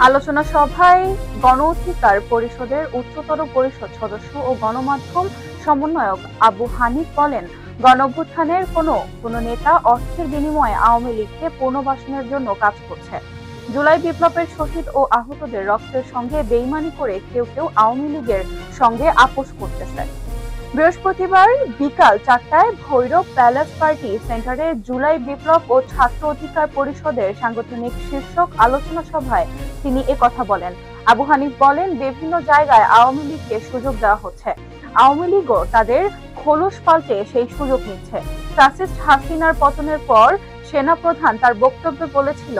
আলোচনা সভায় গণ অধিকার পরিষদের উচ্চতর পরিষদ সদস্য ও গণমাধ্যম সমন্বয়ক আবু হানিফ বলেন, গণঅভ্যুত্থানের কোনো নেতা অর্থের বিনিময়ে আওয়ামী লীগকে পুনর্বাসনের জন্য কাজ করছে। জুলাই বিপ্লবের শহীদ ও আহতদের রক্তের সঙ্গে বেইমানি করে কেউ কেউ আওয়ামী লীগের সঙ্গে আপোষ করতেছে। বৃহস্পতিবার বিকাল 4টায় ভৈরব প্যালেস পার্টি সেন্টারে জুলাই বিপ্লব ও ছাত্র অধিকার পরিষদের সাংগঠনিক শীর্ষক আলোচনা সভায় তিনি একথা বলেন। আবু হানিফ বলেন, বিভিন্ন জায়গায় আওয়ামী লীগকে সুযোগ দেওয়া হচ্ছে, আওয়ামী লীগও তাদের খোলস পাল্টে সেই সুযোগ নিচ্ছে। ফ্যাসিস্ট হাসিনার পতনের পর সেনাপ্রধান তার বক্তব্যে বলেছিল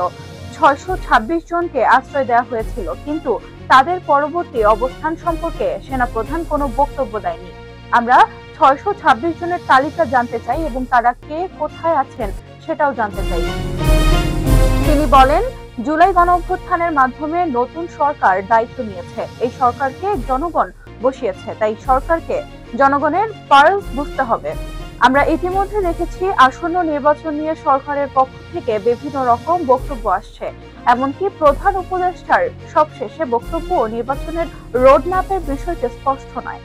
626 জনকে আশ্রয় দেওয়া হয়েছিল, কিন্তু তাদের পরবর্তী অবস্থান সম্পর্কে সেনাপ্রধান কোনো বক্তব্য দেয়নি। আমরা 626 জনের তালিকা জানতে চাই এবং তারা কে কোথায় আছেন সেটাও জানতে চাই। তিনি বলেন, জুলাই গণঅভ্যুত্থানের মাধ্যমে নতুন সরকার দায়িত্ব নিয়েছে, এই সরকারকে জনগণ বসিয়েছে, তাই সরকারকে জনগণের পালস বুঝতে হবে। আমরা ইতিমধ্যে দেখেছি আসন্ন নির্বাচন নিয়ে সরকারের পক্ষ থেকে বিভিন্ন রকম বক্তব্য আসছে, এমনকি প্রধান উপদেষ্টার সবশেষে বক্তব্য নির্বাচনের রোডম্যাপের বিষয়টি স্পষ্ট নয়।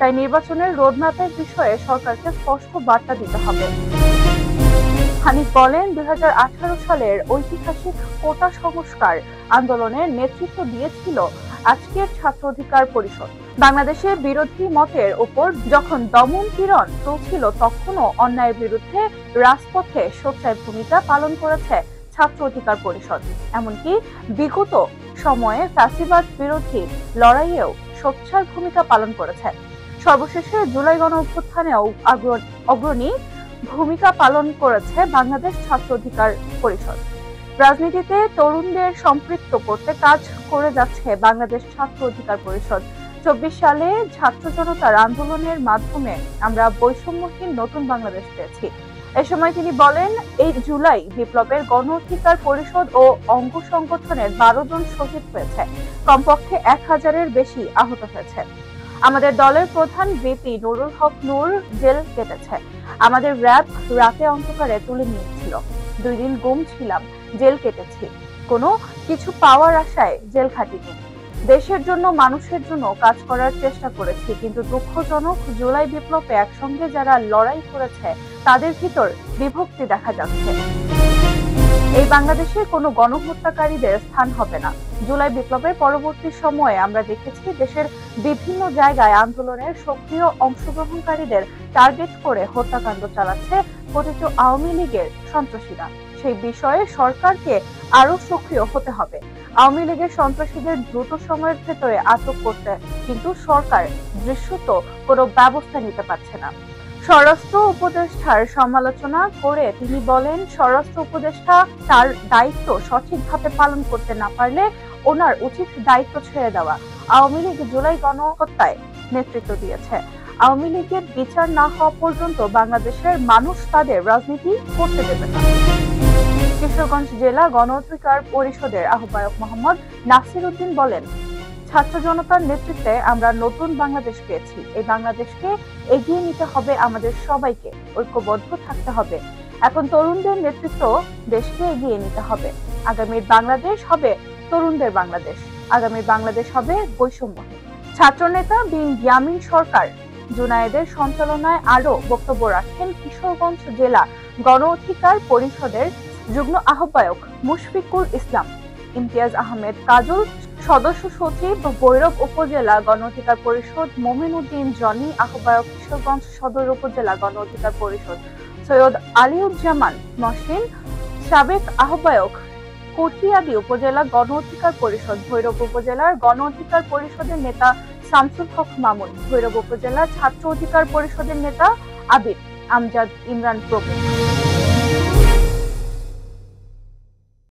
তাই নির্বাচনের রোডম্যাপের বিষয়ে সরকারকে স্পষ্ট বার্তা দিতে হবে। হানিফ বলেন, 2018 সালের ঐতিহাসিক কোটা সংস্কার আন্দোলনের নেতৃত্ব দিয়েছিল আজকের ছাত্র অধিকার পরিষদ। বাংলাদেশে বিরোধী মতের উপর যখন দমন পীড়ন চলছিল, তখনও অন্যায়ের বিরুদ্ধে রাজপথে সোচ্চার ভূমিকা পালন করেছে ছাত্র অধিকার পরিষদ। এমনকি বিগত সময়ে ফ্যাসিবাদ বিরোধী লড়াইয়েও সোচ্চার ভূমিকা পালন করেছে। সর্বশেষে জুলাই গণঅভ্যুত্থানেও অগ্রণী ভূমিকা পালন করেছে বাংলাদেশ ছাত্র অধিকার পরিষদ। রাজনীতিতে তরুণদের সম্পৃক্ত করতে কাজ করে যাচ্ছে বাংলাদেশ ছাত্র অধিকার পরিষদ। 24 সালে ছাত্র জনতার আন্দোলনের মাধ্যমে আমরা বৈষম্যহীন নতুন বাংলাদেশ পেয়েছি। এ সময় তিনি বলেন, এই জুলাই বিপ্লবের গণ অধিকার পরিষদ ও অঙ্গ সংগঠনের 12 জন শহীদ হয়েছে, কমপক্ষে 1000-এর বেশি আহত হয়েছে। আমাদের দলের প্রধান ভিপি নুরুল হক নূর জেল কেটেছে। আমাদের র‍্যাব রাতে অন্ধকারে তুলে নিয়েছিল। 2 দিন গুম ছিলাম, জেল কেটেছি। কোনো কিছু পাওয়ার আশায় জেল খাটিনি। দেশের জন্য, মানুষের জন্য কাজ করার চেষ্টা করেছি, কিন্তু দুঃখজনক জুলাই বিপ্লবে একসঙ্গে যারা লড়াই করেছে তাদের ভিতর বিভক্তি দেখা যাচ্ছে। এই বাংলাদেশে কোনো গণহত্যাকারীদের স্থান হবে না। জুলাই বিপ্লবের পরবর্তী সময়ে আমরা দেখেছি দেশের বিভিন্ন জায়গায় আন্দোলনের সক্রিয় অংশগ্রহণকারীদের টার্গেট করে হত্যাকাণ্ড চালাচ্ছে কথিত আওয়ামী লীগের সন্ত্রাসীরা। সেই বিষয়ে সরকারকে আরো সক্রিয় হতে হবে। আওয়ামী লীগের সন্ত্রাসীদের দ্রুত সময়ের ভেতরে আটক করতে কিন্তু সরকার দৃশ্যত কোনো ব্যবস্থা নিতে পারছে না। স্বরাষ্ট্র উপদেষ্টার সমালোচনা করে তিনি বলেন, স্বরাষ্ট্র উপদেষ্টা তার দায়িত্ব সঠিকভাবে পালন করতে না পারলে ওনার উচিত দায়িত্ব ছেড়ে দেওয়া। আওয়ামী লীগ জুলাই গণহত্যায় নেতৃত্ব দিয়েছে। আওয়ামী লীগের বিচার না হওয়া পর্যন্ত বাংলাদেশের মানুষ তাদের রাজনীতি করতে দেবে না। কিশোরগঞ্জ জেলা গণ অধিকার পরিষদের আহ্বায়ক মোহাম্মদ নাসির উদ্দিন বলেন, ছাত্র জনতার নেতৃত্বে আমরা নতুন বাংলাদেশ পেয়েছি। এই বাংলাদেশকে এগিয়ে নিতে হবে আমাদের সবাইকে, ঐক্যবদ্ধ থাকতে হবে। এখন তরুণদের নেতৃত্ব দেশকে এগিয়ে নিতে হবে। আগামীর বাংলাদেশ হবে তরুণদের বাংলাদেশ, আগামীর বাংলাদেশ হবে বৈষম্যহীন। ছাত্রনেতা বিন ইয়ামিন সরকার জুনায়েদের সঞ্চালনায় আরো বক্তব্য রাখেন কিশোরগঞ্জ জেলা গণ অধিকার পরিষদের যুগ্ম আহ্বায়ক মুশফিকুল ইসলাম, ইমতিয়াজ আহমেদ কাজল, সদস্য সচিব ভৈরব উপজেলা গণ অধিকার পরিষদ মমিন উদ্দিন জনি, আহ্বায়ক কিশোরগঞ্জ সদর উপজেলা গণ অধিকার পরিষদ সৈয়দ আলিউজ্জামান মহসিন, সাবেক আহ্বায়ক কটিয়াদি উপজেলা গণ অধিকার পরিষদ ভৈরব উপজেলার গণ অধিকার পরিষদের নেতা শামসুল হক মামুন, ভৈরব উপজেলা ছাত্র অধিকার পরিষদের নেতা আবিদ আমজাদ ইমরান প্রমুখ।